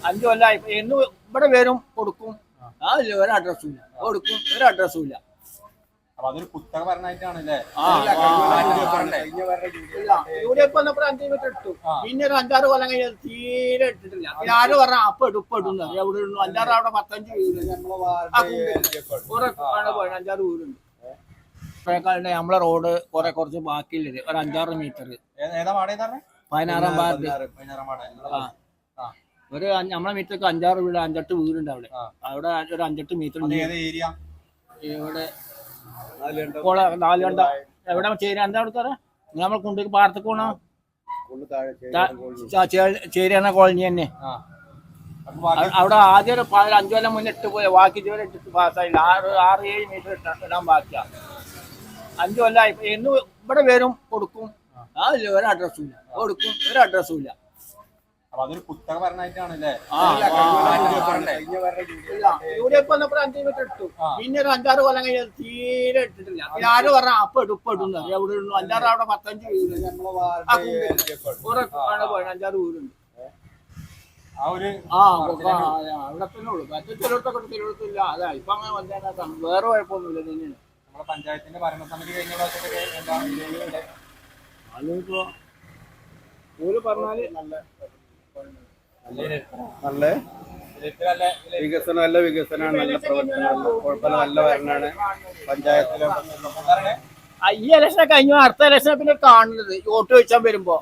5 കൊല്ലമായി എന്ന് ഇവിടെ വരും കൊടുക്കും. അതില്ല ഒരു അഡ്രസ്സും ഇല്ല, കൊടുക്കും ഒരു അഡ്രസ്സും ഇല്ല. അതൊരു കുത്തക ഭരണമായിട്ടാണല്ലേ? യുഡിഎഫ് വന്നപ്പോൾ 5 മീറ്റർ ഇട്ടു. പിന്നെ ഒരു 5-6 കൊല്ലം കഴിഞ്ഞാൽ തീരെ ഇട്ടിട്ടില്ല. ആര് പറഞ്ഞ അപ്പൊ ഇടും എവിടെ 5-6 അവിടെ 15 വീട് 5-6 വീടുണ്ട്. നമ്മളെ റോഡ് കുറച്ച് ബാക്കിയില്ലേ ഒരു 5-6 മീറ്റർ 16-ാം വാർഡ്. ഒരു നമ്മളെ മീറ്റർക്ക് 5-6 വീട് 5-8 വീടുണ്ട് അവിടെ. അവിടെ ഒരു 5-8 മീറ്റർ ഇവിടെ 4 കണ്ട എവിടെ ചേരി എന്താ കൊടുക്കാറ് നമ്മൾ കൊണ്ടുപോയി പാടത്തേക്ക് പോണോ? ചേരിയാണ് കോളനി തന്നെ. അവിടെ ആദ്യം ഒരു 5 കൊല്ലം മുന്നേ ഇട്ട് പോയ ബാക്കി ഇതുവരെ ഇട്ടിട്ട് പാസ്സായില്ല. 6-7 മീറ്റർ ഇടാൻ ബാക്കിയാണ്. 5 കൊല്ലമായി എന്ന് ഇവിടെ വരും കൊടുക്കും. അതില്ല ഒരു അഡ്രസ്സും ഇല്ല, കൊടുക്കും ഒരു അഡ്രസ്സും ഇല്ല. അതൊരു കുത്തക ഭരണമായിട്ടാണല്ലേ? യുഡിഎഫ് വന്നപ്പോൾ 5 മീറ്റർ ഇട്ടു. പിന്നെ ഒരു 5-6 കൊല്ലം കഴിഞ്ഞാൽ തീരെ ഇട്ടിട്ടില്ല. പിന്നെ ആര് പറഞ്ഞ അപ്പൊ ഇടും എവിടെ 5-6 അവിടെ 15 വീട് 5-6 വീടുണ്ട്. അവിടെ തന്നെ ഉള്ളു. മറ്റേ ചിലടത്തൊക്കെ ചിലടത്തില്ല. അതാ ഇപ്പൊ അങ്ങനെ വന്നേക്കാം. വേറെ കുഴപ്പമൊന്നുമില്ല. തന്നെയാണ് നമ്മുടെ പഞ്ചായത്തിന്റെ ഭരണസമിതി കഴിഞ്ഞ അതിപ്പോ ഓര് പറഞ്ഞാല് നല്ല വികസനം, നല്ല വികസനമാണ്, നല്ല പ്രവർത്തനമാണ്, കുഴപ്പമില്ല, നല്ല ഭരണമാണ് പഞ്ചായത്തിലെ. ഈ ഇലക്ഷനെ കഴിഞ്ഞു. അടുത്ത ഇലക്ഷനെ പിന്നെ കാണുന്നത് വോട്ട് ചോദിച്ചാൻ വരുമ്പോ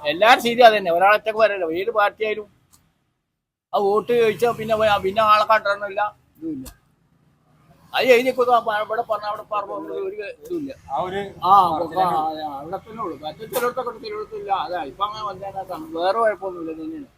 എല്ലാരും സ്ഥിതി അതന്നെ. ഒരാളൊറ്റക്ക് വരല്ലോ. ഏത് പാർട്ടി ആയാലും ആ വോട്ട് ചോദിച്ചാ പിന്നെ ആളെ കണ്ടില്ല, ഇതുമില്ല. അത് എഴുതിക്കൊന്നും ഇവിടെ പറഞ്ഞ അവിടെ പറഞ്ഞു ഒരു ഇതുമില്ല. അവിടെ തന്നെ ഉള്ളു. മറ്റേ ചിലടത്തൊക്കെ ചിലടത്തില്ല. അതാ ഇപ്പൊ അങ്ങനെ വന്നേക്കാം. വേറെ കുഴപ്പമൊന്നുമില്ല. തന്നെയാണ്